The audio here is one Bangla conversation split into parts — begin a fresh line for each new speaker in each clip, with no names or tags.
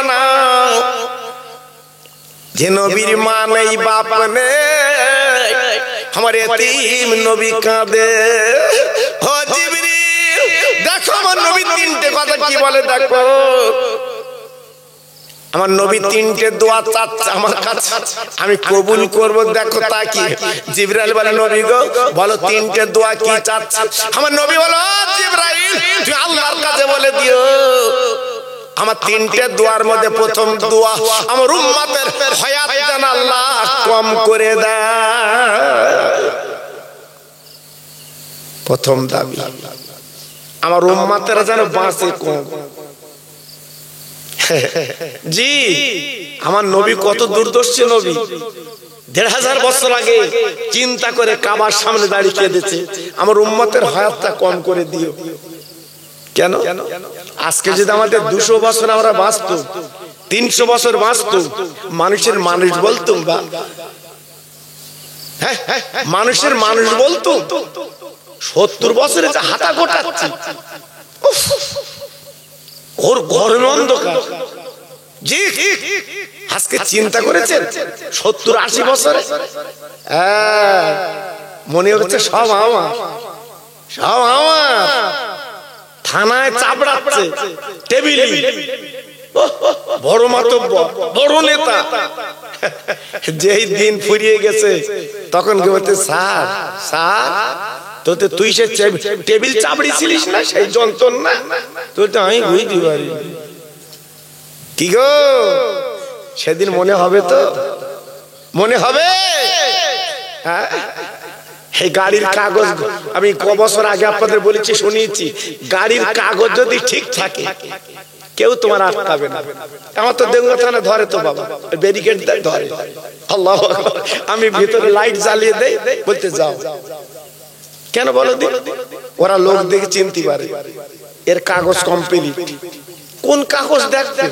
না যে নবীর মা নেই বাপ নেই, আমার এতিম নবী কাঁদে। ও জিবরিল দেখো আমার নবী তিনটে কথা কি বলে, দেখো আমার নবী তিনটে দোয়া চাচ্ছে আমার কাছে, আমি কবুল করব। দেখো তা কি? জিবরাইল বলে নবী গো বলো তিনটে দোয়া কি চাচ্ছে। আমার নবী বলো জিবরাইল তুই আল্লাহর কাছে বলে দিও আমার তিনটে দোয়ার মধ্যে প্রথম দোয়া আমার উম্মতের হায়াত যেন আল্লাহ কম করে দেয়। প্রথম দাবি আমার উম্মতেরা যেন বাঁচে কম। জি আমার নবী কত দুর্দর্শী নবী, ১৫০০ বছর আগে চিন্তা করে কাবার সামনে দাঁড়িয়ে কেঁদেছে আমার উম্মতের হায়াতটা কম করে দিও। কেন? আজকে যদি আমাদের ২০০ বছর আমরা বাঁচতাম, ৩০০ বছর বাঁচতাম, মানুষের মানুষ বলতুম বা মানুষের মানুষ বলতো ৭০ বছরে যে হাঁটা গোটাচ্ছে ওর গরম অন্ধকার। জি আজকে চিন্তা করেছেন ৭০-৮০ বছরে মনে হচ্ছে সব আমার, সব আমার। থানায় চাপড়াচ্ছে টেবিলে বড় মাতব্বর বড় নেতা, যেই দিন ফুরিয়ে গেছে তখন কি বলতে স্যার স্যার তোতে তুই সে টেবিল চাপড়ি ছিলিস না সেই যন্ত্রণা তোর তো আমি বুঝতে পারি। কি গো সেদিন মনে হবে তো, মনে হবে? হ্যাঁ এই গাড়ির কাগজ আমি ক বছর আগে আপনাদের বলেছি শুনিয়েছি, গাড়ির কাগজ যদি ঠিক থাকে কেউ তোমার আটকাবে না। আমার তো দেউয়া থানা ধরে তো বাবা, ব্যারিকেড ধরে। আল্লাহু আকবার। আমি ভিতরে লাইট জ্বালিয়ে দেই, বলতে যাও কেন বলো দিন, ওরা লোক দেখে চিনতে পারে এর কাগজ কমপ্লিট। কোন কাগজ দেখতে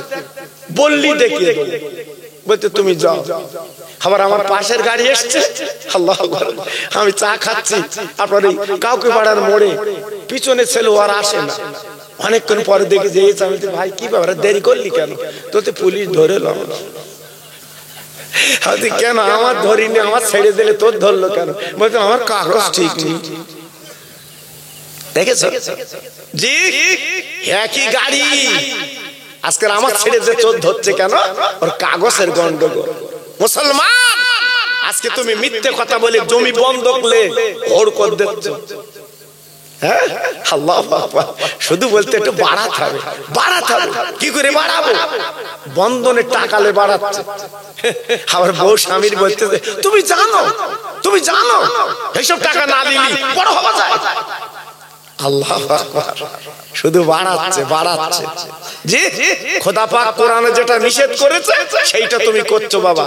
বললি দেখিয়ে দেবো, বলতে তুমি যাও। আবার আমার পাশের গাড়ি এসছে, আল্লাহু আকবার, আমি চা খাচ্ছি আপনার এই কাউকে পাড়ার মোড়ে, পিছনে ছেলে আর আসে না, অনেকক্ষণ পরে দেখে যে আমি ভাই কি ব্যাপার দেরি করলি কেন, তোতে পুলিশ ধরে লো। কেন আমার ধরিনি, আমার ছেড়ে দিলে তোর ধরলো কেন, বলতো আমার কাগজ ঠিক নেই। দেখেছো জি একই গাড়ি, আজকে আমার ছেড়ে যে চোর ধরছে কেন, ওর কাগজের গন্ডগোল। মুসলমান আজকে তুমি মিথ্যে কথা বলে জমি বন্ধক লে ওর কর দিচ্ছ। হ্যাঁ আল্লাহু আকবার। শুধু বলতে একটু বাড়াতে হবে, বাড়াতে হবে। কি করে বাড়াবো? বন্ধনের টাকালে বাড়াচ্ছে। আবার বউ স্বামীর বলতেছে তুমি জানো, তুমি জানো এইসব টাকা না দিলি বড় হওয়া যায়। আল্লাহু আকবার। শুধু বাড়াচ্ছে বাড়াচ্ছে। জি খোদা পাক কোরআনে যেটা নিষেধ করেছে সেইটা তুমি করছো বাবা,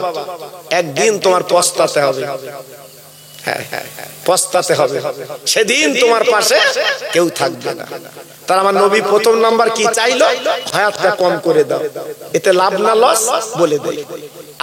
একদিন তোমার পস্তাতে হবে। হ্যাঁ পস্তাতে হবে, সেদিন তোমার পাশে কেউ থাকবে না। তার আমার নবী প্রথম নাম্বার কি চাইলো, হায়াতটা কম করে দাও, এতে লাভ না লস বলে দেয়।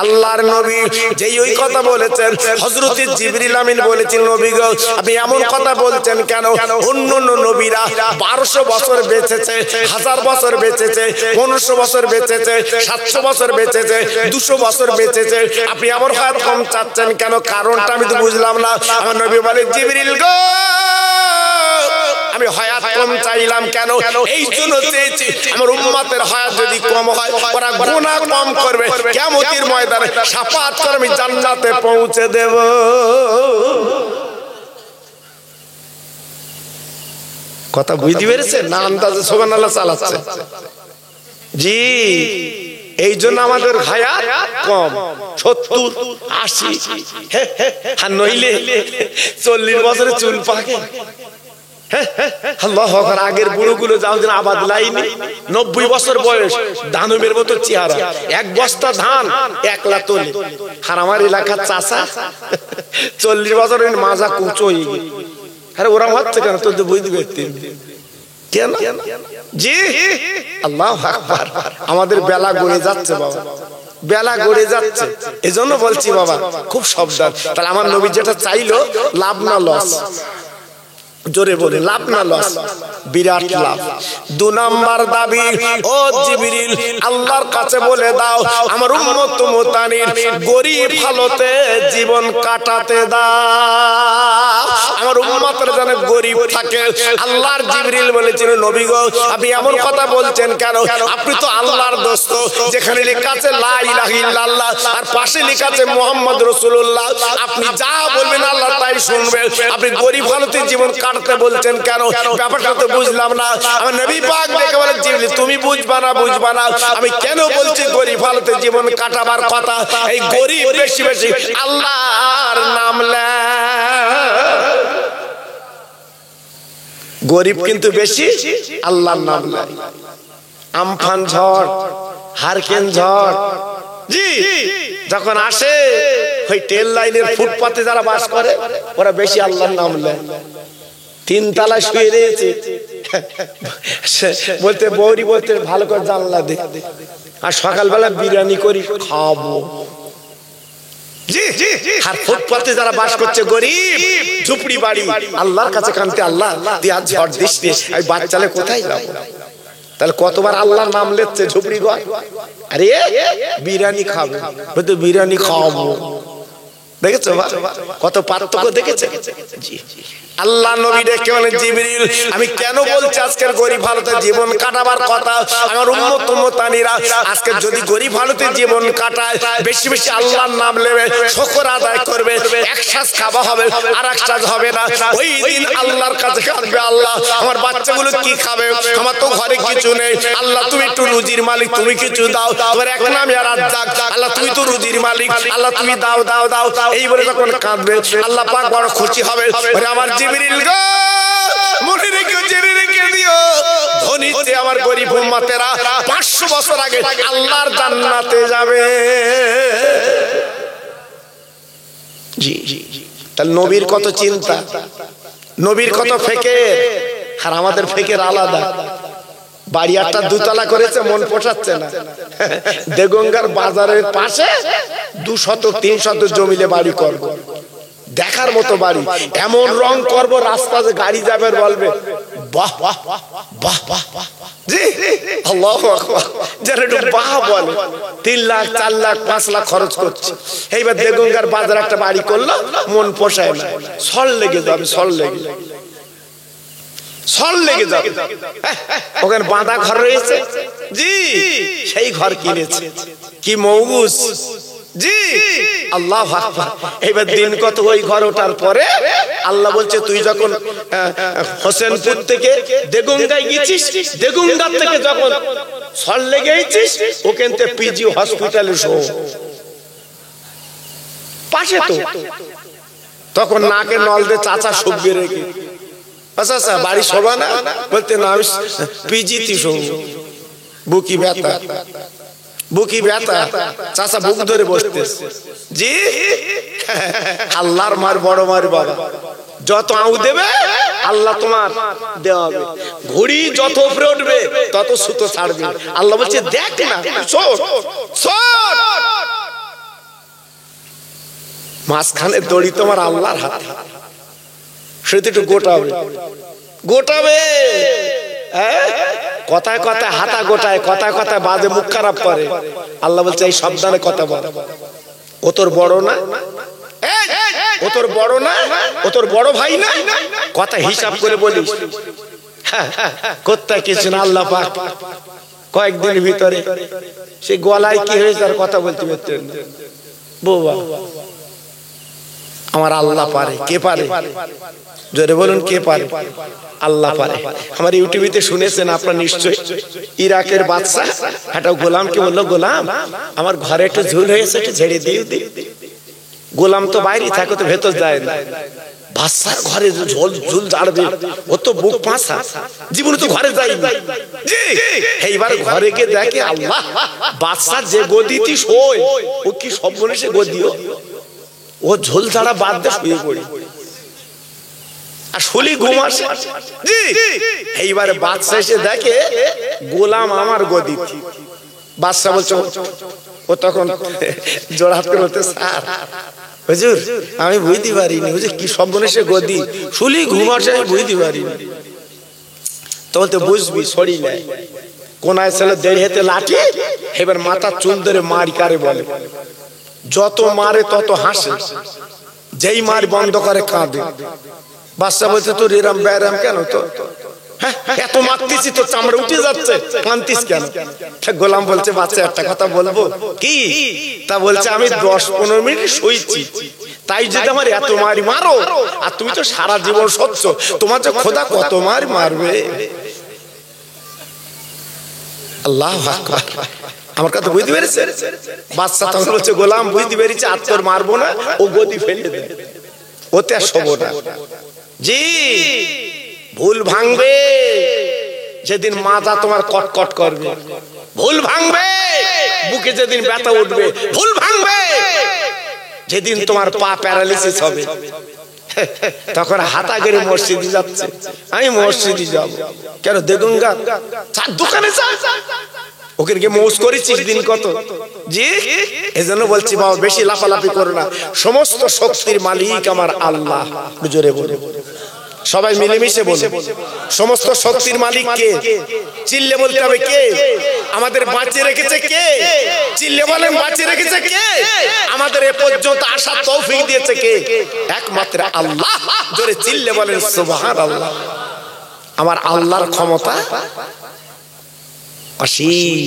আল্লাহর নবী যেই ওই কথা বলেছেন, হযরত জিবরিল আমিন বলেছেন নবী গো আপনি এমন কথা বলছেন কেন? অন্যান্য নবীরা 1200 বছর বেঁচেছে, 1000 বছর বেঁচেছে, 1500 বছর বেঁচেছে, 700 বছর বেঁচেছে, 200 বছর বেঁচেছে, আপনি আমার হায়াত কম চাচ্ছেন কেন? কারণটা আমি তো বুঝলাম না। আমার নবী বলে জিবরিল গো আমি হায়াত কম চাইলাম কেন? এই জন্য চেয়েছি আমার উম্মতের হায়াত যদি কম হয় ওরা গুনাহ কম করবে, কিয়ামতের ময়দানে শাফাআত করে আমি জান্নাতে পৌঁছে দেব। কথা বুঝতে পেরেছেন না? আন্দাজে সুবহানাল্লাহ চালাচ্ছে। জি এই জন্য আমাদের হায়াত কম, 70-80, আর নইলে 40 বছরে চুল পাকে। আল্লাহু আকবার। আগের বুড়োগুলো যাও যেন আবাদ লাইনি, 90 বছর বয়স, দানবের মতো চেহারা, এক বস্তা ধান একলা তোলে। আর আমার এলাকার চাষা 40 বছরের মাজা কুচো হয়ে গেছে। আরে ওরা হচ্ছে কেন? তোর তো বুঝতে পারতি কেন? জি আল্লাহু আকবার। আমাদের বেলা গড়ে যাচ্ছে বাবা, বেলা গড়ে যাচ্ছে। এজন্য বলছি বাবা খুব সাবধান। তাহলে আমার নবী যেটা চাইলো লাভ না লস, জোরে বলে লাভ না লস? বিরাট লাভ। 2 নাম্বার দাবি, ও জিবরিল আল্লাহর কাছে বলে দাও আমার উম্মত মুতানির গরিব হালতে জীবন কাটাতে দাও, আমার উম্মতের যেন গরিব থাকে। আল্লাহর জিবরিল বলেছেন নবী গো আপনি এমন কথা বলছেন কেন? আপনি তো আল্লাহর দোস্ত, যেখানে লেখা আছে লা ইলাহা ইল্লাল্লাহ আর পাশে লেখা আছে মুহাম্মদ রাসূলুল্লাহ, আপনি যা বলবেন আল্লাহ তাই শুনবেন। আপনি গরিব হালতে জীবন কাটাতে বলছেন কেন? ব্যাপারটা তো বুঝলাম না। আমার নবী পাক দেখে বলেন জিবরিল তুমি বুঝবা না, আমি কেন বলছি গরিব হালতে জীবন কাটাবার কথা? এই গরিব বেশি বেশি আল্লাহর নাম নেয়, গরিব কিন্তু বেশি আল্লাহর নাম নেয়। আমফান ঝড়, হারকেন ঝড় জি যখন আসে ওই ট্রেন লাইনের ফুটপাতে যারা বাস করে ওরা বেশি আল্লাহর নাম নেয়। 3 তলায় শুয়ে রয়েছে, বলতে বৌরি বলতে ভালো করে জানলা দে, আর সকালবেলা বিরিয়ানি করি খাবো। আর ফুটপাতে যারা বাস করছে গরিব ঝুপড়ি বাড়ি, আল্লাহর কাছে কানতে আল্লাহ তুই আজ ঝড় দিস নি, আমি বাচ্চালে কোথায় যাবো? তাহলে কতবার আল্লাহর নাম লেচ্ছে ঝুপড়ি ঘর, আরে বিরিয়ানি খাবে, বলতে বিরিয়ানি খাওয়াবো। দেখেছো কত পার্থক্য দেখেছে? আল্লাহ নবী ডেকে বলেন জিবরিল আমি কেন বলছি আজকের গরিব হালতে জীবন কাটাবার কথা? আমার উম্মত মুতানিরা আজকে যদি গরিব হালতে জীবন কাটায় বেশি বেশি আল্লাহর নাম নেবে, শুকর আদায় করবে, এক শ্বাস খাওয়া হবে আর এক শ্বাস হবে না। ওই দিন আল্লাহর কাছে কাঁদবে আল্লাহ আমার বাচ্চাগুলো কি খাবে, আমার তো ঘরে কিছু নেই, আল্লাহ তুমি একটু রুজির মালিক, তুমি কিছু দাও, তোমার এক নাম আর রাজ্জাক, আল্লাহ তুমি তো রুজির মালিক, আল্লাহ তুমি দাও দাও দাও। এই বলে যখন কাঁদবে আল্লাহ পাক বড় খুশি হবে, আমার জিবরিল গো মনে রেখে জেনে রেখে দিও ধনীতে আমার গরিব উম্মতেরা 500 বছর আগে আল্লাহর জান্নাতে যাবে। জি তাহলে নবীর কত চিন্তা, নবীর কত ফিকির, আর আমাদের ফিকির আলাদা। বাড়ি একটা 2 তলা করেছে, মন পোষাচ্ছে না। দেগঙ্গার বাজারের পাশে 200-300 জমিলে বাড়ি করব, দেখার মতো বাড়ি, এমন রং করব রাস্তাতে গাড়ি যাবে বলবে বাহ বাহ বাহ বাহ জি আল্লাহু আকবার, যারা একটু বাহ বলে। 3 লাখ 4 লাখ 5 লাখ খরচ করছে। এইবার দেগঙ্গার বাজার একটা বাড়ি করলো, মন পোষায় না, সল লেগে যাবে, সল লেগে যাবে। ওখানে বাঁধা ঘর রয়েছে জি, সেই ঘর কিনেছে, কি মৌগুস জি আল্লাহু আকবার। এবার দিন কত ওই ঘর ওঠার পরে আল্লাহ বলছে তুই যখন হোসেনপুর থেকে দেগঙ্গায় গেছিস, দেগঙ্গা থেকে যখন সল লেগে গেছিস ওখান থেকে পিজি হসপিটালে শো পাশে, তো তখন নাকে নল দিয়ে চাচা শুকিয়ে রেখে আচ্ছা বাড়ি শোভা না, বলতে না আমি পিজিতে শোব, বুকি ব্যথা, চাচা বুক ধরে বসতে জি আল্লাহর মার বড় মার বাবা, যত আউ দেবে আল্লাহ তোমার দেওয়া হবে, ঘুড়ি যত উপরে উঠবে তত সুতো ছাড়বে। আল্লাহ বলছে দেখ না, মাঝখানে দড়ি তোমার আল্লাহর হাতে, সেটা একটু গোটাবে কথায় কথায় হাতা গোটায়, কথায় কথায় বাজে মুখ খারাপ করে। আল্লাহ বলছে এই সাবধানে কথা বল, ও তোর বড় না, ও তোর বড় না, ও তোর বড় ভাই না, কথা হিসাব করে বলিস। কোথায় কিছু না, আল্লাহ পাক কয়েকদিনের ভিতরে সে গলায় কি হয়েছে আর কথা বলতে পারতেন বাবা। আমার আল্লাহ পারে, কে পারে জোরে বলুন, কে পারে? আল্লাহ পারে। আমার ইউটিউবে শুনেছেন আপনারা নিশ্চয়ই, ইরাকের বাদশা একটা গোলামকে বললো গোলাম আমার ঘরে একটু ঝুল হয়েছে, একটু ঝেড়ে দিয়ে দিই। গোলাম তো বাইরে থাকে, তো ভেতর যায় না, বাদশার ঘরে ঝুল ঝাড়বে, ও তো বুক পাঁচা, জীবনে তো ঘরে যাই। এইবার ঘরে গিয়ে দেখে আল্লাহ বাদশার যে গদিটি শোয় ও কি সব মনীষে গদিও, ও ঝোল ছাড়া বাদ দিয়ে শুয়ে পড়ি আর শুলি ঘুম আসে জি। এইবারে বাদশা এসে দেখে গোলাম আমার গদি, বাদশা বলছে, ও তখন জোড়াত করে বলতে স্যার হুজুর আমি বুঝতে পারিনি, হুজুর কি সর্বনেশে গদি শুলি ঘুম আসে, আমি বুঝতে পারিনি। তখন তো বুঝবি শরীর নেই কোনায় ছেলে দেড় হাতে লাঠি, এবার মাথার চুল ধরে মারি কারে বলে। যত মারে তত হাসে, যেই মার বন্ধ করে কাঁদে। বাচ্চা বলছে তোর এরাম ব্যারাম কেন, তো এত মারতেছি তো চামড়া উঠে যাচ্ছে, কাঁদতিস কেন? গোলাম বলছে বাচ্চা একটা কথা বলবো কি? তা বলছে আমি 10-15 মিনিট শুইছি, তাই যদি আমার এত মারি মারো, আর তুমি তো সারা জীবন সচ্ছ, তোমার যে খোদা কত মার মারবে। আল্লাহু আকবার। আমার কথা বুঝতে পেরেছে? বাচ্চা তখন বলছে গোলাম বুঝতে পেরেছে, আর তোর মারবো না, ও গদি ফেলে দে, ওতে আর শোবো না। জি ভুল ভাঙবে যেদিন মাজা তোমার কটকট করবে, ভুল ভাঙবে বুকে যেদিন ব্যথা উঠবে, ভুল ভাঙবে যেদিন তোমার পা প্যারালিসিস হবে। তখন হাতা করে মসজিদে যাচ্ছে, আমি মসজিদে যাব কেন? দেখুন গা চার দোকানে ওকে গিয়ে মৌজ করেছিস দিন কত। জি এজন্য বলছি বাবা বেশি লাফালাফি করো না, সমস্ত শক্তির মালিক আমার আল্লাহ। জোরে বলে সবাই মিলেমিশে বলে, সমস্ত শক্তির মালিক কে? চিল্লে বলতে হবে কে? আমাদের বাঁচিয়ে রেখেছে কে? চিল্লে বলেন বাঁচিয়ে রেখেছে কে? আমাদের এ পর্যন্ত আসার তৌফিক দিয়েছে কে? একমাত্র আল্লাহ। জোরে চিল্লে বলেন সুবহানাল্লাহ। আমার আল্লাহর ক্ষমতা অসীম।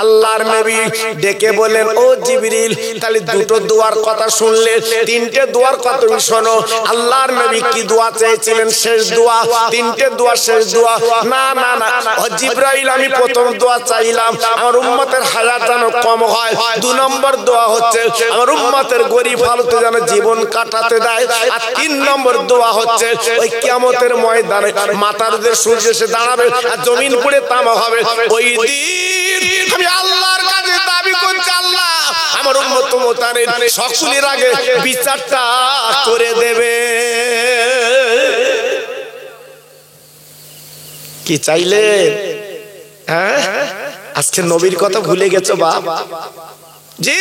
আল্লাহর নবী ডেকে বলেন ও জিবরিল, তাহলে দুটো দোয়ার কথা শুনলে, তিনটে দোয়ার কথা তুমি শোনো। আল্লাহর নবী কি দোয়া চেয়েছিলেন? শেষ দোয়া। তিনটে দোয়া শেষ দোয়া না না না। ও জিবরাইল আমি প্রথম দোয়া চাইলাম আমার উম্মতের হায়াত যেন কম হয়। 2 নম্বর দোয়া হচ্ছে আমার উম্মতের গরিব হালতে যেন জীবন কাটাতে দেয়। আর 3 নম্বর দোয়া হচ্ছে ওই কিয়ামতের ময়দানে মাথার উপরে সূর্য এসে দাঁড়াবে আর জমিন পুড়ে তামা হবে, ওই দিন আমি আল্লাহর কাছে দাবি করছি আল্লাহ আমার উম্মত মুতারিন সকলের আগে বিচারটা করে দেবে। কি চাইলে? হ্যাঁ আজকে নবীর কথা ভুলে গেছো বাপ। জি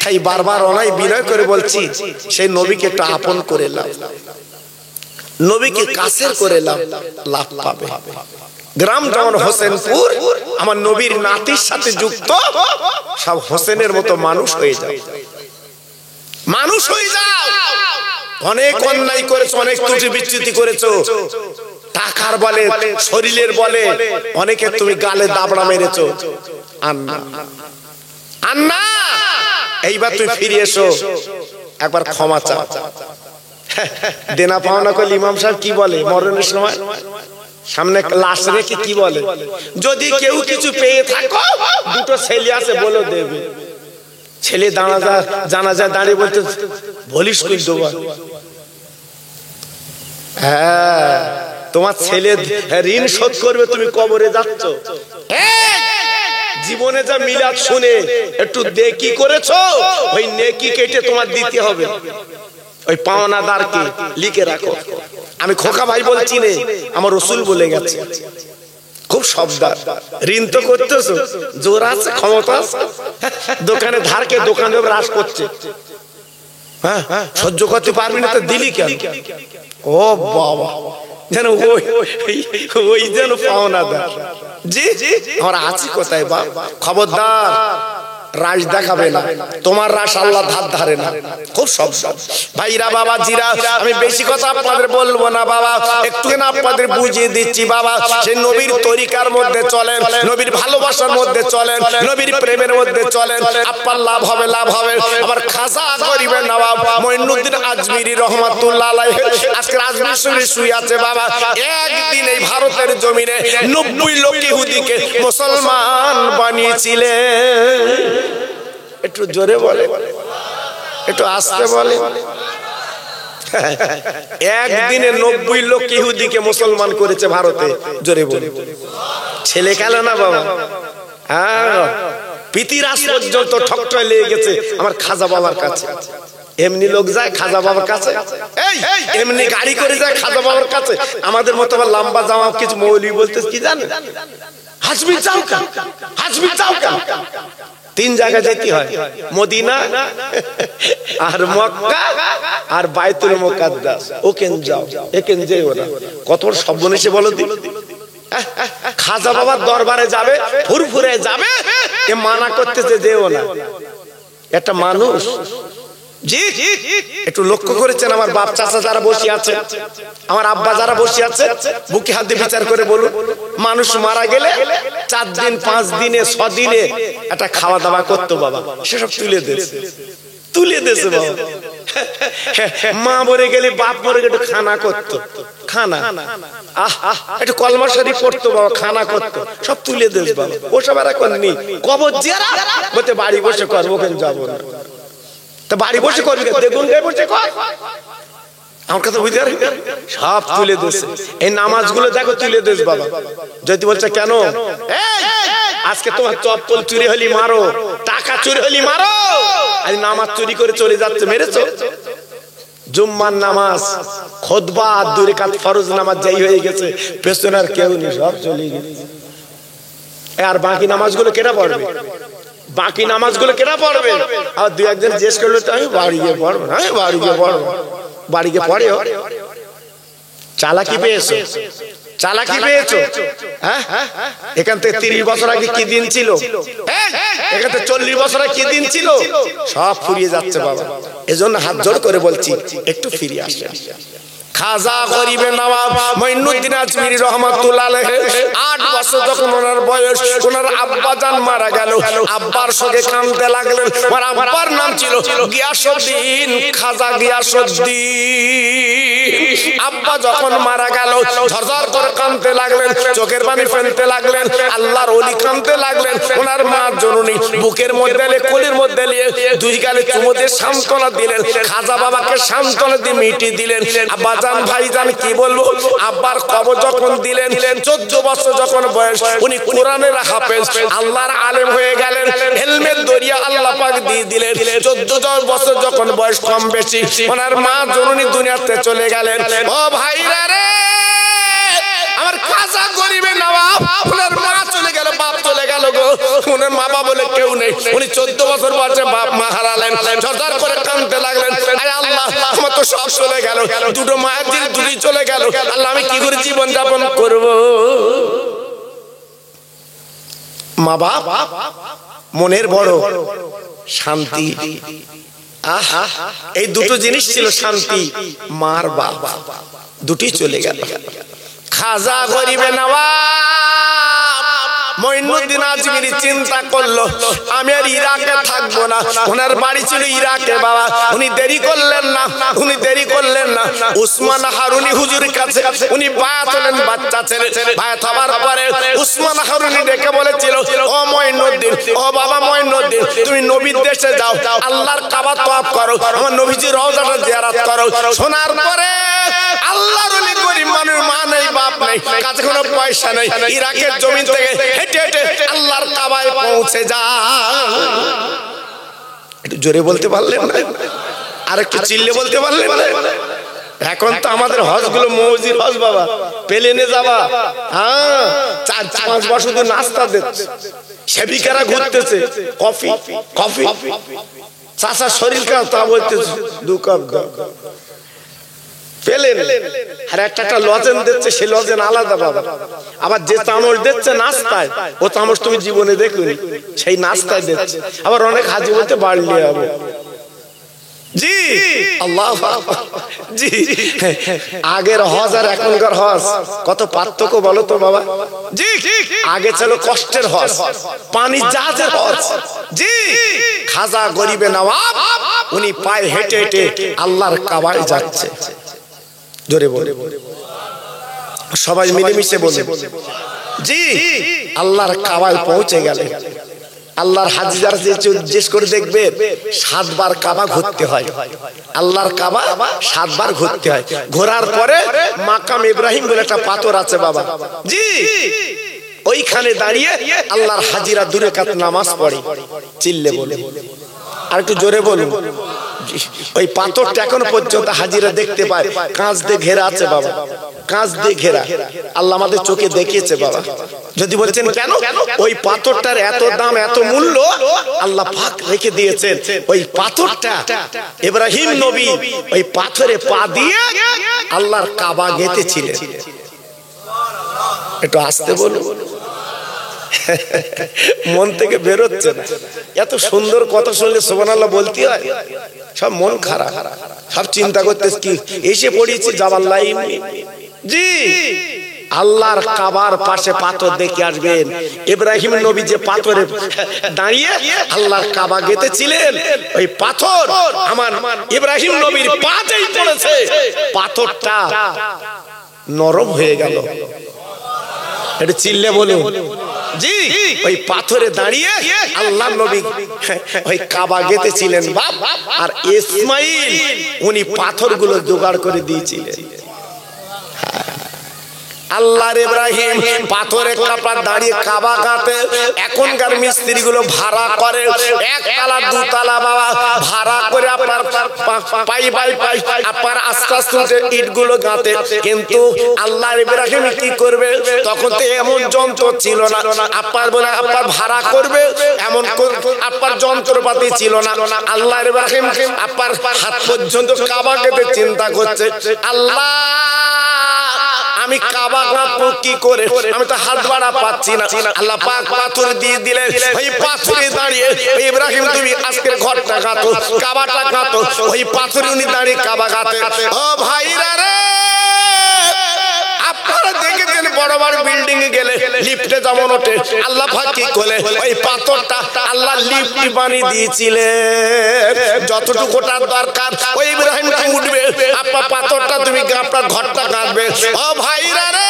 তাই বারবার অনাই বিনয় করে বলছি সেই নবীকে একটু আপন করে লাও, নবীকে কাছের করে লাও, লাভ পাবে। গ্রাম যেমন হোসেনপুর, আমার নবীর নাতির সাথে যুক্ত, সব হোসেনের মতো মানুষ হয়ে যাও, মানুষ হয়ে যাও। অনেক অন্যায় করেছো, অনেক ত্রুটি বিচ্যুতি করেছো, টাকার বলে শরীরের বলে অনেকে তুমি গালে দাবড়া মেরেছো। আন্না এইবার তুই ফিরে এসো, একবার ক্ষমা চাও। দেনা পাওনা করলে ইমাম সাহেব কি বলে মরণের সময়? সামনে লাশ রেখে কি বলে? যদি কেউ কিছু পেয়ে থাকো, 2টো ছেলে আছে বলে দেবে। ছেলে জানাজা দাঁড়িয়ে বলতে বলিস কই দেবো। হ্যাঁ তোমার ছেলে ঋণ শোধ করবে, তুমি কবরে যাচ্ছ। জীবনে যা মিলাদ শুনে একটু নেকি করেছো, ওই নেকি কেটে তোমার দিতে হবে। ওই পাওনাদারকে লিখে রাখো। আমি খোকা ভাই বলছি নে, আমার রসুল বলে গেছে খুব সাবধান। ঋণ তো করতেছো, জোর আছে, ক্ষমতা আছে, দোকানে ধারকে দোকানে হ্রাস করছে, হ্যাঁ সহ্য করতে পারবি না তো দিলি কেন? ও বাবা যেন ওই যেন পাওনাদার। জি আমার আছি কোথায় বাপ? খবরদার রাশ দেখাবে না, তোমার রাশ আল্লাহ ধার ধারে না। খুব সব ভাইরা বাবা জিরা, আমি বেশি কথা আপনাদের বলবো না বাবা, একটু না আপনাদের বুঝিয়ে দিচ্ছি বাবা। সেই নবীর তরিকার মধ্যে চলেন, নবীর ভালোবাসার মধ্যে চলেন, নবীর প্রেমের মধ্যে চলেন, আপনার লাভ হবে, লাভ হবে। আমার খাজা গরিবের নবাব মঈনুদ্দিন আজমিরি রহমাতুল্লাহ আলাইহি আজকে আজমির শরীফে শুয়ে আছে বাবা। একদিন এই ভারতের জমিনে 90 লক্ষ ইহুদিকে মুসলমান বানিয়েছিলেন। একটু জোরে বলে, একটু আস্তে বলে। একদিনে 90 লক্ষ ইহুদিকে মুসলমান করেছে ভারতে। জোরে বলে, ছেলে খেলা না বাবা। হ্যাঁ পিতিরাস পর্যন্ত ঠকঠয় লেগে গেছে আমার খাজা বাবার কাছে। এমনি লোক যায় খাজা বাবার কাছে, এমনি গাড়ি করে যায় খাজা বাবার কাছে। আমাদের মতো আবার লম্বা জামা কিছু মৌলবি বলতে কি জানে, হাজমি চাও কেন, হাজমি চাও কেন? তিন জায়গায় যেতে হয়, মদিনা আর মক্কা আর বাইতুল মুকাদ্দাস। ওকেন যাও, একেন যেও না। কত বড় সর্বনেশে বলো দিন। খাজা বাবার দরবারে যাবে, ফুরফুরে যাবে, এ মানা করতেছে যেও না। একটা মানুষ, জি একটু লক্ষ্য করেছেন আমার বাপ চাচা যারা বসে আছে, আমার আব্বা যারা বসে আছে, বুকে হাত দিয়ে বিচার করে বলুন, মানুষ মারা গেলে 4 দিন 5 দিনে 6 দিনে একটা খাওয়া দাওয়া করতো বাবা, সেসব তুলে দিয়েছে বাবা। মা মরে গেলে, বাপ মরে গেলে খানা করতো, খানা একটু কলমা শরীফ পড়তো বাবা, খানা করতো, সব তুলে দিয়েছে বাবা। ওসব আর এখন নেই। কবর জিয়ারত বলতে বাড়ি বসে করবো, কেন যাবো না? তা বাড়ি বসে করবি, দেখুন বসে কর। আমার কথা বুঝতে পারি, সব তুলে দিয়েছে। এই নামাজগুলো দেখো তুলে দিয়েছে বাবা। যদি বলছে কেন আজকে তোমার চপ্পল চুরি হলি মারো, টাকা চুরি হলি মারো, আজ নামাজ চুরি করে চলে যাচ্ছে, মেরেছো। জুম্মার নামাজ, খুতবা, 2 রাকাত ফরজ নামাজ যাই হয়ে গেছে, পেছনে আর কেউ নেই, সব চলে গেছে। আর বাকি নামাজগুলো কেটা পড়বে? বাকি নামাজগুলো কেটা পড়বে? আর 2-1 জন জিজ্ঞেস করলো, তো আমি বাড়ি গিয়ে পড়বো না, আমি বাড়ি গিয়ে পড়বো। বাড়ি গিয়ে পড়ে চালাকি পেয়েছো, চালাকি পেয়েছো। হ্যাঁ, এখান থেকে 30 বছর আগে কি দিন ছিল, এখান থেকে 40 বছর আগে কি দিন ছিল, সব ফুরিয়ে যাচ্ছে বাবা। এজন্য হাত জোড় করে বলছি, একটু ফিরে আসেন। খাজা গরিবে নওয়াব মঈনুদ্দিন আজমিরি রাহমাতুল্লাহ আলাইহি 8 বছর যখন ওনার বয়স, ওনার আব্বা জান মারা গেল, আব্বার সঙ্গে কাঁদতে লাগলেন। ওনার আব্বার নাম ছিল গিয়াসউদ্দিন, খাজা গিয়াসউদ্দিন। আব্বা যখন মারা গেল, ঝরঝর করে কাঁদতে লাগলেন, চোখের পানি ফেলতে লাগলেন, আল্লাহর ওলি কাঁদতে লাগলেন। ওনার মা জননী বুকের মধ্যে কোলের মধ্যে নিয়ে 2 গালে চুমু দিয়ে সান্ত্বনা দিলেন, খাজা বাবাকে সান্ত্বনা দিয়ে মিটি দিলেন। আব্বা ভাইজান কি বলবো, আব্বার কবর যখন দিলেন, 14 বছর যখন বয়স, উনি কোরআনের হাফেজ, আল্লাহর আলেম হয়ে গেলেন, ইলমের দরিয়া আল্লাহ পাক দিয়ে দিলেন। 14 বছর যখন বয়স, কম বেশি, ওনার মা জননী দুনিয়াতে চলে গেলেন। ও ভাইরা রে, আমার খাজা গরিবে নওয়াব, ওনার মা চলে গেল, বাপ চলে গেল গো, ওনার মা বাবা বলে কেউ নেই। উনি 14 বছর বয়সে বাপ মা হারালেন, ঝরঝর করে কাঁদতে লাগলেন, আয় আল্লাহ আমার তো সব চলে গেল, 2 মায়ের দিল 2ই চলে গেল, আল্লাহ আমি কি করে জীবন যাপন করব? মা বাপ মনের বড় শান্তি, এই 2টো জিনিস ছিল শান্তি, মার বাপ, 2টি চলে গেল। খাজা গরিবে নওয়াব মঈনুদ্দিন আজমিরি চিন্তা করলো, আমি আর ইরাকে থাকবো না। ওনার বাড়ি ছিল ইরাকে বাবা। উনি দেরি করলেন না, উসমান হারুনি হুজুরের কাছে উনি বায়াত হলেন, বাচ্চা ছেলে। বায়াত হবার পরে উসমান হারুনি ডেকে বলেছিল, ও মঈনুদ্দিন, ও বাবা মঈনুদ্দিন, তুমি নবীর দেশে যাও, আল্লাহর কাবা তওয়াফ করো, আমার নবীজির রওজাটা জিয়ারত করো। শোনার পরে আল্লাহর ওলি গরিব মানুষ, মা নেই, বাপ নেই, কাছে কোনো পয়সা নেই, ইরাকের জমিন থেকে হেঁটে হেঁটে আল্লাহর কাবায় পৌঁছে যা। একটু জোরে বলতে পারলেন না? আর একটু চিল্লে বলতে পারলেন না? এখন তো আমাদের হজগুলো মৌজির হজ বাবা, প্লেনে যাবা, হ্যাঁ 4-5 বছর শুধু নাস্তা দিচ্ছে, সেবিকারা ঘুরতেছে, কফি কফি, চাষার শরীর খারাপ, তা বলতেছে 2 কাপ দাও, পেলেন। আর একটা লজেন দিচ্ছে, সেই লজেন আলাদা বাবা। আবার যে চামচ দিচ্ছে নাস্তায়, ও চামচ তুমি জীবনে দেখুনি, সেই নাস্তায় দিচ্ছে। আবার অনেক হাজি বলতে বাড়লে হবে, জি আল্লাহ, জি আগের হজ আর এখনকার হজ কত পার্থক্য বলো তো বাবা। জি আগে ছিল কষ্টের হজ, পানি জাহাজের হজ। জি খাজা গরিবে নওয়াব উনি পায়ে হেঁটে হেঁটে আল্লাহর কাবায় যাচ্ছে। জোরে বলে, সবাই মিলেমিশে বলে, জি আল্লাহর কাবায় পৌঁছে গেলে। আল্লাহর হাজি যারা জিজ্ঞেস করে দেখবে 7 বার কাবা ঘুরতে হয়, আল্লাহর কাবা 7 বার ঘুরতে হয়। ঘোরার পরে মাকাম ইব্রাহিম বলে একটা পাথর আছে বাবা, জি ওইখানে দাঁড়িয়ে আল্লাহর হাজিরা 2 রাকাত নামাজ পড়ে। চিল্লে বলে, আর একটু জোরে বলুন, ওই পাথরটা এখনো পর্যন্ত হাজিরা দেখতে পায়, কাঁচ দিয়ে ঘেরা আছে বাবা, কাঁচ দিয়ে ঘেরা। আল্লাহ আমাদের চোখে দেখিয়েছে বাবা। যদি বলছেন কেন, ওই পাথরটার এত দাম, এত মূল্য আল্লাহ পাক রেখে দিয়েছেন। ওই পাথরটা ইব্রাহিম নবী ওই পাথরে পা দিয়ে আল্লাহর কাবা গেঁথেছিলেন। একটু আসতে বলুন, মন থেকে বেরোচ্ছে না। এত সুন্দর কথা শুনলে সুবহানাল্লাহ বলতে হয়, সব মন খারাপ, সব চিন্তা করতে কি এসে পড়েছি যাবার লাইন। জি, আল্লাহর কাবার পাশে পাথর দেখে আসবেন। ইব্রাহিম নবী যে পাথরে দাঁড়িয়ে আল্লাহর কাবা গেঁথেছিলেন, ওই পাথর আমার ইব্রাহিম নবীর পাতেই পড়েছে, পাথরটা নরম হয়ে গেল। এটা চিল্লে বলুন। জি, ওই পাথরে দাঁড়িয়ে আল্লাহ নবী ওই কাবা গেঁথেছিলেন বাপ, আর ইসমাইল উনি পাথরগুলো জোগাড় করে দিয়েছিলেন। আল্লাহর ইব্রাহিম পাথরের কাপড় দাঁড়িয়ে কাবা গাঁথে। এখনকার মিস্ত্রি গুলো ভাড়া করে, একতলা দুতলা বাবা ভাড়া করে আপনার পাই পাই পাই আপনার আস্তে আস্তে ইট গুলো গাঁথে। কিন্তু আল্লাহর ইব্রাহিম কি করবে, তখন তো এমন যন্ত্র ছিল না, আপনার বলে আপনার ভাড়া করবে এমন আপনার যন্ত্রপাতি ছিল না। আল্লাহর ইব্রাহিম আপনার হাত পর্যন্ত কাবা গেঁথে চিন্তা করছে, আল্লাহ আমি কাবা গাঁথবো কি করে, আমি তো হাত বাড়া পাচ্ছি না। আল্লাহ পাক পাথর দিয়ে দিলেন, ওই পাথরে দাঁড়িয়ে ইব্রাহিম তুমি আজকের ঘরটা গাঁথো, কাবাটা গাঁথো। ওই পাথরে উনি দাঁড়িয়ে কাবা গাঁথে। ও ভাইরা রে, আপনারা দেখেছেন বড় বড় বিল্ডিং এ গেলে লিফটে যেমন ওঠে, আল্লাহ পাক কি করে ওই পাথরটা আল্লাহ লিফট বানিয়ে দিয়েছিলেন। যতটুকু তার দরকার ওই ইব্রাহিম উঠবে, আপনার পাথরটা তুমি আপনার ঘরটা গাঁথবে। ও ভাইরা রে,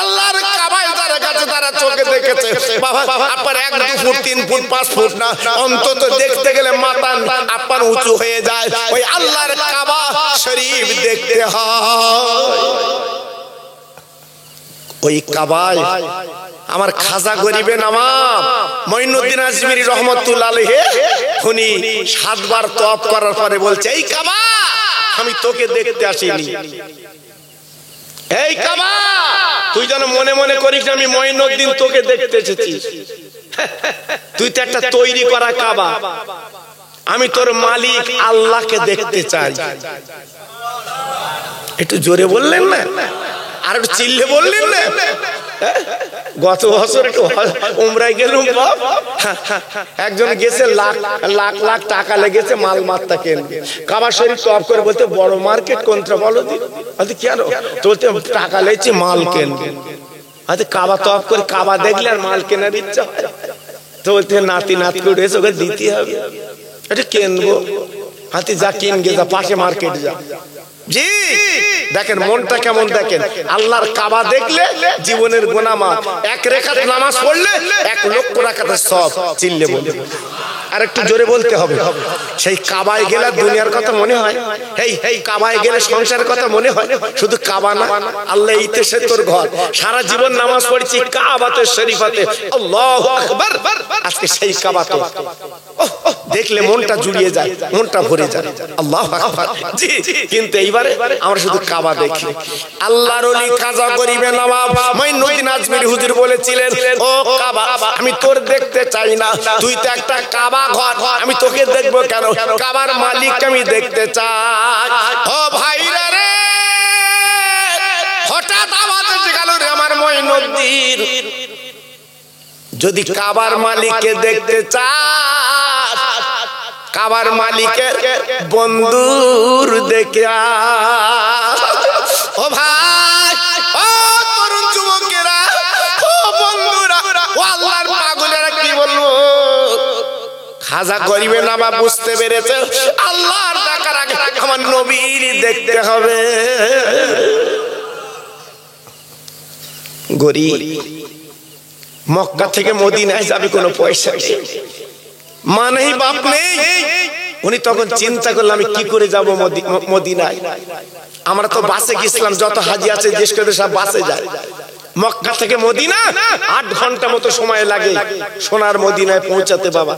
আল্লাহর কাবায় যারা কাছে তারা চোখে দেখেছে বাবা, আপনার 1 2 ফুট 3 ফুট 5 ফুট না, অন্তত দেখতে গেলে মাথা আপনার উঁচু হয়ে যায়। ওই আল্লাহর কাবা শরীফ দেখতে হয়। ওই কাবায় আমার খাজা গরিবে নওয়াব মঈনুদ্দিন আজমিরি রহমাতুল্লাহ আলাইহি উনি 7 বার তওয়াফ করার পরে বলছে, এই কাবা আমি তোকে দেখতে আসিনি, এই কাবা তুই যেন মনে মনে করিস আমি মঈনুদ্দিন তোকে দেখতে এসেছি। তুই তো একটা তৈরি করা কাবা, আমি তোর মালিক আল্লাহকে দেখতে চাই। একটু জোরে বললেন না, আর একটু চিল্লে বললেন না। গত বছর একটু উমরায় গেলুম, একজন গেছে লাখ লাখ লাখ টাকা লেগেছে মাল মাত্তা কেনবে, কাবা শরীফ তওয়াফ করে বলতে বড় মার্কেট কোনটা বলো দি, বলতে কেন, তো বলতে টাকা লেগেছে মাল কেনবে। আচ্ছা কাবা তওয়াফ করে কাবা দেখলে আর মাল কেনার ইচ্ছা হয়, তো বলতে নাতি নাতকে উঠেছে ওকে দিতে হবে, এটা কেনবো। হাতি যা কিনগে যা, পাশে মার্কেট যা। জি দেখেন মনটা কেমন, দেখেন আল্লাহর কাবা দেখলে জীবনের গুনাহ মাফ। 1 রাকাত নামাজ পড়লে 1 লক্ষ রাকাতের সওয়াব। চিল্লে বলতে, আর একটু জোরে বলতে হবে। সেই কাবায় গেলে দুনিয়ার কথা মনে হয়, এই কাবায় গেলে সংসারের কথা মনে হয়। শুধু কাবা না, আল্লাহ এইতে সে তোর ঘর। সারা জীবন নামাজ পড়েছি কাবাতে শরীফাতে, আল্লাহু আকবার। আজকে সেই কাবাতে দেখলে মনটা জুড়িয়ে যায়, মনটা ভরে যায়, আল্লাহু আকবার। জি, কিন্তু এইবারে আমরা শুধু কাবা দেখি। আল্লাহর ওলি খাজা গরিবে নওয়াব মঈনুদ্দিন আজমিরি হুজুর বলেছিলেন, ও কাবা আমি তোর দেখতে চাই না, তুই তো একটা কাবা ঘর, আমি তোকে দেখবো কেন, কাবার মালিক আমি দেখতে চাই। ও ভাইরা রে, হঠাৎ আওয়াজ এসে গেল রে আমার মঈনুদ্দিন, যদি কাবার মালিককে দেখতে চাস, কাবার মালিকের বন্ধুর দেখে ও ভাই, ও তরুণ যুবকেরা, ও বন্ধুরা, ও আল্লাহর পাগলেরা, কি বলবো, খাজা গরিবে নওয়াব বুঝতে পেরেছে আল্লাহর ডাকার আগে আমার নবীর দেখতে হবে। গরিব মক্কা থেকে মদিনায় যাবে, কোনো পয়সা নেই, মা নেই, বাপ নেই। উনি তখন চিন্তা করলাম আমি কি করে যাব মদিনায়। আমরা তো বাসে গেছিলাম, যত হাজি আছে দেশ করে সব বাসে যায়। মক্কা থেকে মদিনা 8 ঘন্টা মতো সময় লাগে সোনার মদিনায় পৌঁছাতে বাবা।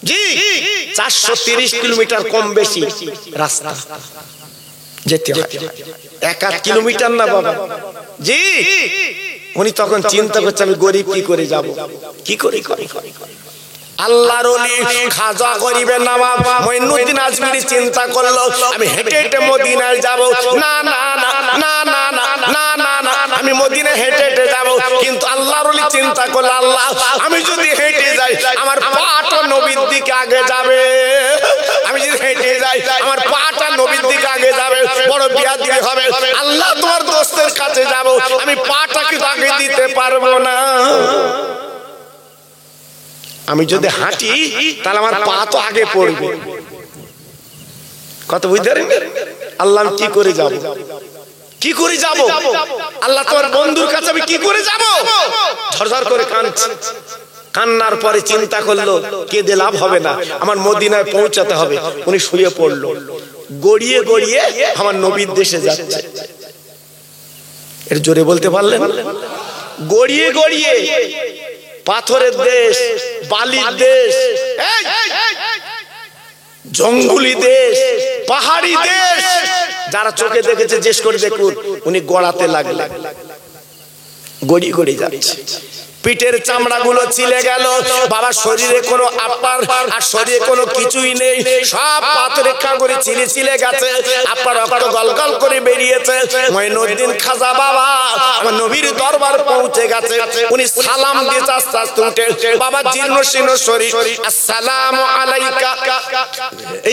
জি 430 কিলোমিটার কম বেশি রাস্তা যেতে হয়, 1-8 কিলোমিটার না বাবা। জি উনি তখন চিন্তা করছে আমি গরিব কি করে যাব, কি করে আল্লাহর ওলি খাজা গরিবের নবাব মঈনুদ্দিন আজমিরি চিন্তা করলো আমি হেঁটে হেঁটে মদিনায় যাব। না না না না না না না না আমি মদিনায় হেঁটে হেঁটে যাব। কিন্তু আল্লাহর ওলি চিন্তা করলো আল্লাহ আমি যদি হেঁটে যাই আমার পাটা নবীর দিকে আগে যাবে, আমি যদি হেঁটে যাই আমার পাটা নবীর দিকে আগে যাবে, বড় বিয়াদবি হবে। আল্লাহ তোমার দোস্তের কাছে যাব, আমি পাটা কি আগে দিতে পারবো না। আমি যদি হাঁটি তাহলে আমার পা তো আগে পড়বে, কত বুঝতে পারেন। আল্লাহ আমি কি করে যাব, কি করে যাব আল্লাহ তোমার বন্ধুর কাছে আমি কি করে যাব। ঝরঝর করে কাঁদছে, কান্নার পরে চিন্তা করলো কেঁদে লাভ হবে না, আমার মদিনায় পৌঁছাতে হবে। উনি শুয়ে পড়লো, গড়িয়ে গড়িয়ে আমার নবীর দেশে যাচ্ছে। এর জোরে বলতে পারলেন, গড়িয়ে গড়িয়ে, পাথরের দেশ, বালির দেশ, জঙ্গলি দেশ, পাহাড়ি দেশ, যারা চোখে দেখেছে জিজ্ঞেস করে দেখুন। উনি গড়াতে লাগলেন, গড়ি গড়ি যাচ্ছে, পিঠের চামড়া গুলো ছিলে গেল, বাবার শরীরে কোনো আপার আর শরীরে কোনো কিছুই নেই, সব পাথরের কাগরে ছিলে ছিলে গেছে, আপনার রক্ত গলগল করে বেরিয়েছে। মঈনুদ্দিন খাজা বাবা আমার নবীর দরবার পৌঁছে গেছে। উনি সালাম দিয়ে আস্তে আস্তে উঠে, বাবা জীর্ণ শীর্ণ শরীর, আসসালামু আলাইকা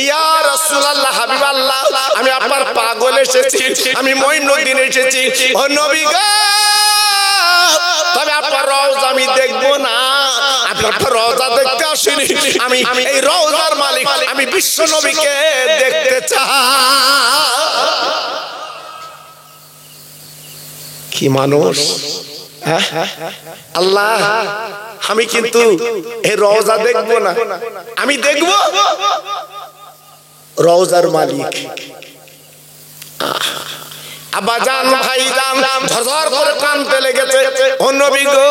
ইয়া রাসূলুল্লাহ হাবিবাল্লাহ, আমি আপনার পাগল এসেছি, আমি মঈনুদ্দিন এসেছি। ও নবী গো, তবে আপনার রওজা আমি দেখবো না, আপনার রওজা দেখতে আসিনি, আমি এই রওজার মালিক, আমি বিশ্ব নবীকে দেখতে চাই। কি মানুষ, আল্লাহ আমি কিন্তু এই রওজা দেখবো না, আমি দেখবো রওজার মালিক। আব্বাজান ভাইজান ঝরঝর করে কাঁদতে লেগেছে। ও নবী গো,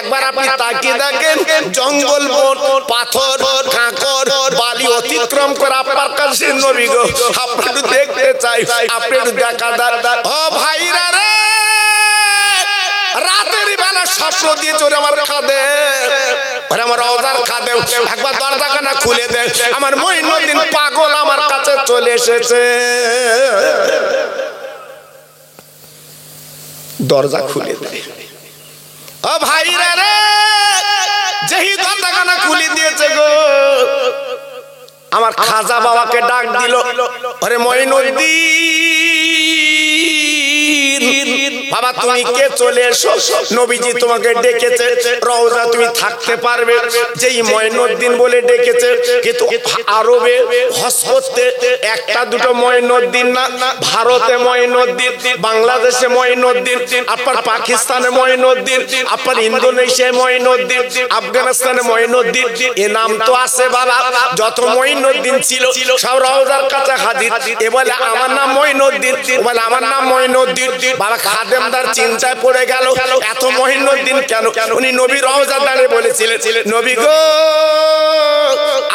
একবার আপনি তাকিয়ে দেখেন, জঙ্গল বন, পাথর, কাঁকর, বালি অতিক্রম করে আপনার কাছে নবী গো আপনি একটু দেখতে চাই, আপনি একটু দেখা দেন। ও ভাইরা রে, রাতের বেলা স্বপ্ন দিয়ে চলে আমার খাদে, আমার রওজার খাদে, একবার দরজাখানা খুলে দে, আমার মঈনুদ্দিন পাগল আমার কাছে চলে এসেছে। দরজা খুলে দেয়। ও ভাইরা রে, যেই দরজাখানা খুলে দিয়েছে গো, আমার খাজা বাবাকে ডাক দিল, আরে মঈনুদ্দিন বাবা তুমি কে, চলে এসো, নবীজি তোমাকে ডেকেছে, রওজা তুমি থাকতে পারবে। যেই মঈনুদ্দিন বলে ডেকেছে, কিন্তু আরবে হজ করতে একটা দুটো মঈনুদ্দিন না, ভারতে মঈনুদ্দিন, বাংলাদেশে মঈনুদ্দিন, আপনার পাকিস্তানে মঈনুদ্দিন, আপনার ইন্দোনেশিয়ায় মঈনুদ্দিন, আফগানিস্তানে মঈনুদ্দিন, এ নাম তো আছে বাবা। যত মঈনুদ্দিন ছিল সব রওজার কাছে হাজির। এ বলে আমার নাম মঈনুদ্দিন, বলে আমার নাম মঈনুদ্দিন। বাবা খাদেমদার চিন্তায় পড়ে গেল, এত মঈনুদ্দিন কেন? উনি নবী রওজা দাঁড়িয়ে বলেছিলেন, নবী গো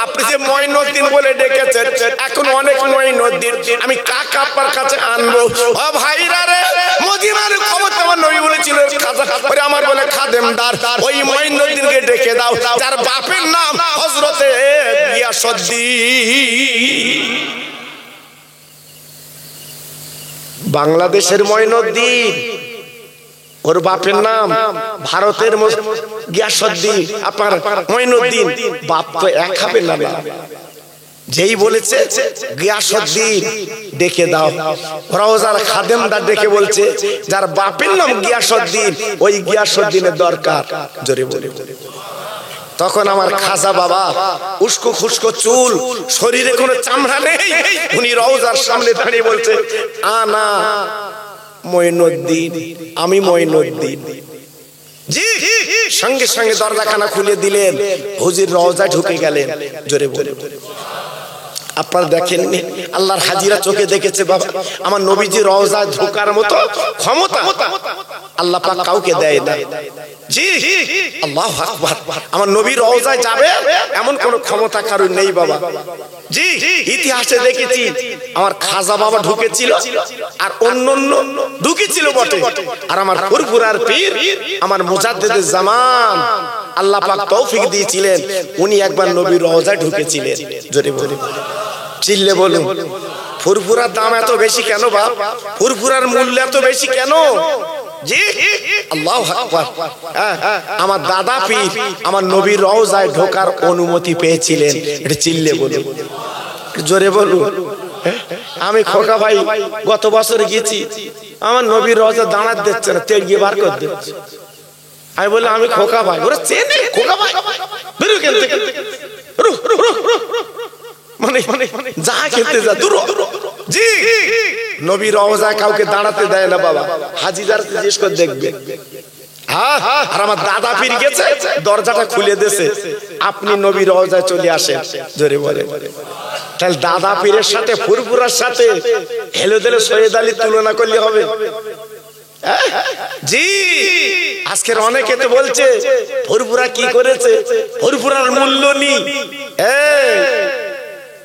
আপনি যে মঈনুদ্দিন বলে ডেকেছেন, এখন অনেক মঈনুদ্দিন, আমি কাকে আপনার কাছে আনবো? ও ভাইরা রে, মদিনার খবর তোমার নবী বলেছিলেন খাজা, আমার বলে খাদেমদার ওই মঈনুদ্দিনকে ডেকে দাও, যার বাপের নাম হযরতে গিয়াসউদ্দিন। বাংলাদেশের মঈনুদ্দিন, ওর বাপের নাম ভারতের গিয়াসউদ্দিন, আপনার মঈনুদ্দিন, বাপ তো এক হবে না। যেই বলেছে গিয়াসউদ্দিন ডেকে দাও, রওজার খাদেমদার ডেকে বলছে যার বাপের নাম গিয়াসউদ্দিন, ওই গিয়াসউদ্দিনের দরকার। জোরে বলে। তখন আমার খাজা বাবা উস্কো খুস্কো চুল, শরীরে কোনো চামড়া নেই, উনি রওজার সামনে দাঁড়িয়ে বলছে আনা মঈনুদ্দিন, আমি মঈনুদ্দিন। জি সঙ্গে সঙ্গে দরজাখানা খুলে দিলেন, হুজুর রওজায় ঢুকে গেলেন। জোরে বলে। আপনারা দেখেননি, আল্লাহর হাজিরা চোখে দেখেছে বাবা, আমার নবীজি রওজায় ঢোকার মতো ক্ষমতা আল্লাহ পাক কাউকে দেয় না। জি আল্লাহু আকবার। আমার নবীর রওজায় যাবে এমন কোন ক্ষমতা কারণ নেই বাবা। জি ইতিহাসে দেখেছি আমার খাজা বাবা ঢুকেছিল আর অন্যান্য ঢুকেছিল বটে, আর আমার ফুরফুরার পীর আমার মুজাদ্দিদুজ জামান আল্লাহ পাক তৌফিক দিয়েছিলেন, উনি একবার নবীর রওজায় ঢুকেছিলেন। জোরে বলে চিল্লে বলুন, ফুরফুরার দাম এত বেশি কেন বাপ? ফুরফুরার মূল্য এত বেশি কেন? জি আল্লাহু আকবার। আমার দাদা পীর আমার নবীর রওজায় ঢোকার অনুমতি পেয়েছিলেন। এটা চিল্লে বলুন, জোরে বলুন। আমি খোকা ভাই গত বছর গেছি, আমার নবীর রওজা দাঁড়াতে দিচ্ছে না, তেড়িয়ে বার করে দিচ্ছে। আমি বললাম আমি খোকা ভাই, ওরা চেনে খোকা ভাই, বেরো কেন থেকে, মানে যা খেলতে যা দূর। জি নবীর রওজায় কাউকে দাঁড়াতে দেয় না বাবা, হাজিদার জিজ্ঞেস করে দেখবে। আর আমার দাদা পীর গেছে, দরজাটা খুলে দিয়েছে, আপনি নবীর রওজায় চলে আসেন। জোরে বলে। তাহলে দাদা পীরের সাথে ফুরফুরার সাথে হেলে দিলে সৈয়দ আলী তুলনা করলে হবে? জি আজকের অনেকে তো বলছে ফুরফুরা কি করেছে, ফুরফুরার মূল্য নেই,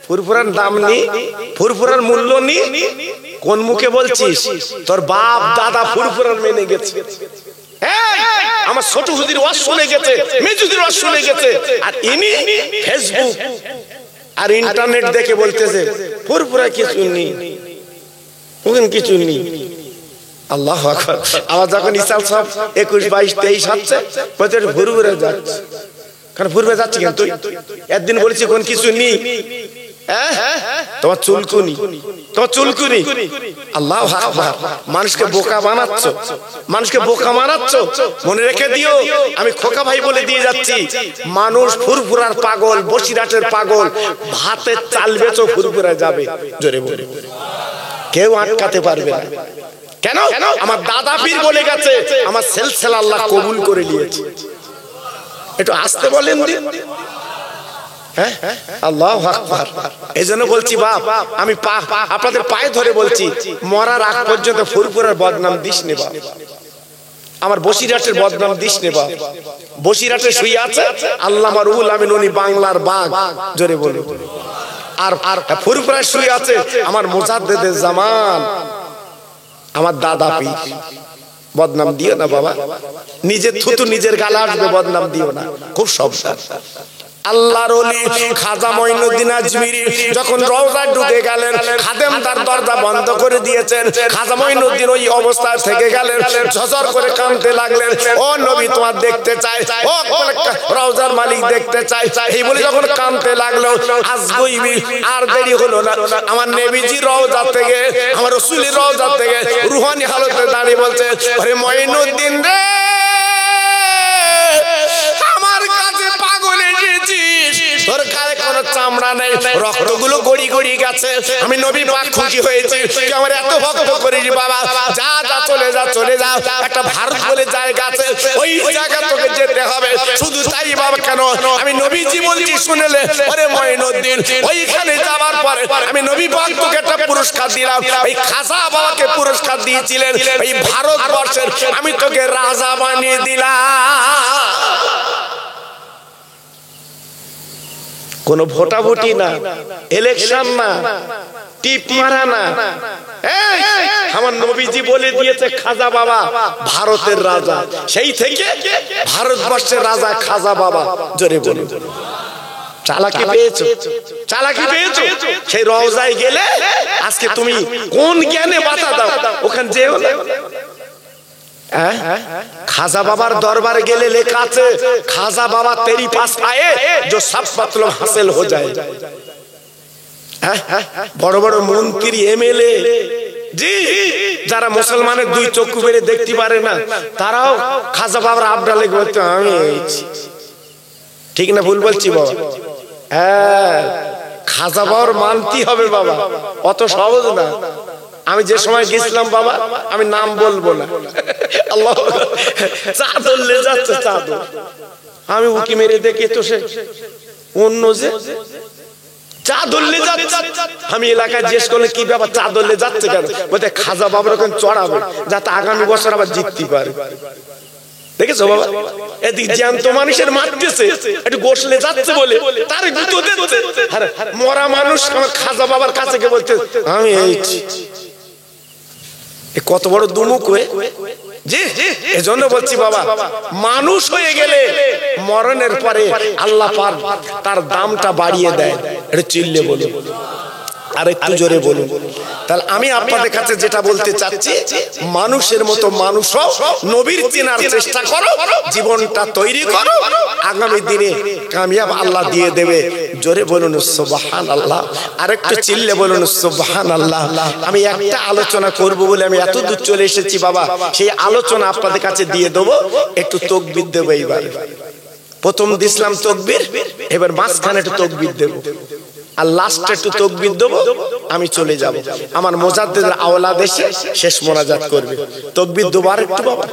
ফুরফুরার দাম নেই, ফুরফুরার মূল্য নেই। কোন মুখে বলছিস? তোর বাপ দাদা ফুরফুরার মেনে গেছে, আমার ছোট হুজুর ওয়াজ শুনে গেছে, মেজুদির ওয়াজ শুনে গেছে, আর ইনি ফেসবুক আর ইন্টারনেট দেখে বলতেছে ফুরফুরা কিছু নেই, ওখানে কিছু নেই। আল্লাহু আকবার। আমার যখন ইসাল সব 21, 22, 23 হচ্ছে বলতে ফুরফুরা যাচ্ছে, কারণ ফুরফুরা যাচ্ছে কেন? তুই একদিন বলেছি কোন কিছু নেই, তোমার চুলকুনি, তোমার চুলকুনি। আল্লাহু আকবার। মানুষকে বোকা বানাচ্ছ, মানুষকে বোকা বানাচ্ছ। মনে রেখে দিও, আমি খোকা ভাই বলে দিয়ে যাচ্ছি, মানুষ ফুরফুরার পাগল, বসিরহাটের পাগল, ভাতের চাল বেচো ফুরফুরা যাবে। জোরে বলে কেউ আটকাতে পারবে না। কেন? আমার দাদা পীর বলে গেছে, আমার সিলসিলা আল্লাহ কবুল করে নিয়েছে। একটু আসতে বলেন দিন। আল্লাহু আকবার। এইজন্য বলছি বাপ, আমি আপনাদের পায়ে ধরে বলছি, মরার আগ পর্যন্ত ফুরফুরার বদনাম দিস নে বাপ, আমার বসিরহাটের বদনাম দিস নে বাপ। বসিরহাটে শুয়ে আছে আল্লামা রুহুল আমিন, উনি বাংলার বাঘ। জোরে বলুন। আর ফুরফুরায় শুয়ে আছে আমার মুজাদ্দিদুজ জামান, আমার দাদা পীর। বদনাম দিও না বাবা, নিজের থুতু নিজের গালে আসবে, বদনাম দিও না, খুব সাবধান। আল্লাহর ওলি খাজা মঈনুদ্দিন আজমিরি যখন রওজায় ঢুকে গেলেন, খাদেম তার দরজা বন্ধ করে দিয়েছেন। খাজা মঈনুদ্দিন ওই অবস্থায় থেকে গেলেন, ঝরঝর করে কাঁদতে লাগলেন, ও নবী তোমার দেখতে চাই, ও রওজার মালিক দেখতে চাই। এই বলে যখন কাঁদতে লাগলো, আজ গইবি আর দেরি হলো না, আমার নবীজি রওজা থেকে, আমার রাসূলের রওজা থেকে রুহানি হালতে দাঁড়িয়ে বলছে, আরে মঈনুদ্দিন রে, আমার কাছে পাগল এসেছিস, তোর গায়ে কোনো চামড়া নেই, রক্তগুলো গড়ি গড়ি গেছে, আমি নবী পাক খুশি হয়েছি, তুই আমার এত ভক্ত করিস বাবা, যা যা চলে যা চলে যা, একটা ভারত বলে জায়গা আছে, ওই জায়গা তোকে যেতে হবে। শুধু তাই বাবা কেন, আমি নবীজি বলছি শুনেলে, আরে মঈনুদ্দিন ওইখানে যাবার পরে আমি নবী পাক তোকে একটা পুরস্কার দিলাম, এই খাজা বাবাকে পুরস্কার দিয়েছিলেন, এই ভারতবর্ষের আমি তোকে রাজা বানিয়ে দিলাম। কোন ভোটাভুটি না, ইলেকশন না, টিপ মারা না, আমার নবীজি বলে দিয়েছে খাজা বাবা ভারতের রাজা, সেই থেকে ভারতবর্ষের রাজা খাজা বাবা। জোরে বলুন। চালাকি পেয়েছো, চালাকি পেয়েছো। সেই রওজায় গেলে আজকে তুমি কোন জ্ঞানে বাধা দাও, ওখানে যেও না। খাজা বাবার দরবারে গেলে লেখা আছে, খাজা বাবা তেরি পাস আয়ে जो सब मतलब हासिल हो जाए। বড় বড় মন্ত্রী, এমএলএ, জি যারা মুসলমানের দুই চক্ষু বেড়ে দেখতে পারে না, তারাও খাজা বাবার আবডালে বলতে, আমি ঠিক না ভুল বলছি বাবা? খাজা বাবার মানতে হবে বাবা, অত সহজ না। আমি যে সময় গেছিলাম বাবা, আমি নাম বলবো না, আল্লাহ চাদর লে যাচ্ছে চাদর, আমি উকি মেরে দেখি তো সে অন্য যে চা ধরলে যাচ্ছে। আমি এলাকায় জিজ্ঞেস করলে কি ব্যাপার, চা ধরলে যাচ্ছে কেন? বলতে খাজা বাবার ওখানে চড়াবে যাতে আগামী বছর আবার জিততে পারে। দেখেছো বাবা, এদিকে জ্যান্ত মানুষের মারতেছে, একটু গোসলে যাচ্ছে বলে তার গুঁতো দিচ্ছে। মরা মানুষ আমার খাজা বাবার কাছে গিয়ে বলতে আমি কত বড় দুমুখ হয়ে। জি, এজন্য বলছি বাবা, মানুষ হয়ে গেলে মরণের পরে আল্লাহ পাক তার দামটা বাড়িয়ে দেয়। এটা চিল্লে বলুন, আর একটু জোরে বলুন। তাহলে আমি আপনাদের কাছে যেটা বলতে চাচ্ছি, মানুষের মতো মানুষ নবীর চেনার চেষ্টা করো, জীবনটা তৈরি করো, আগামী দিনে কামিয়াব আল্লাহ দিয়ে দেবে। জোরে বলুন সুবহানাল্লাহ, আর একটু চিল্লে বলুন সুবহানাল্লাহ। আমি একটা আলোচনা করব বলে আমি এত দূর চলে এসেছি বাবা, সেই আলোচনা আপনাদের কাছে দিয়ে দেবো। একটু তাকবীর দেবো এইবার। প্রথম দিলাম তাকবীর, এবার মাঝখানে একটু তাকবীর দেব, আর লাস্টে একটু তাকবীর দেব, আমি চলে যাব। আমার মুজাদ্দিদের আওলাদ এসে শেষ মোনাজাত করবে। তাকবীর দুবার একটু বাবা।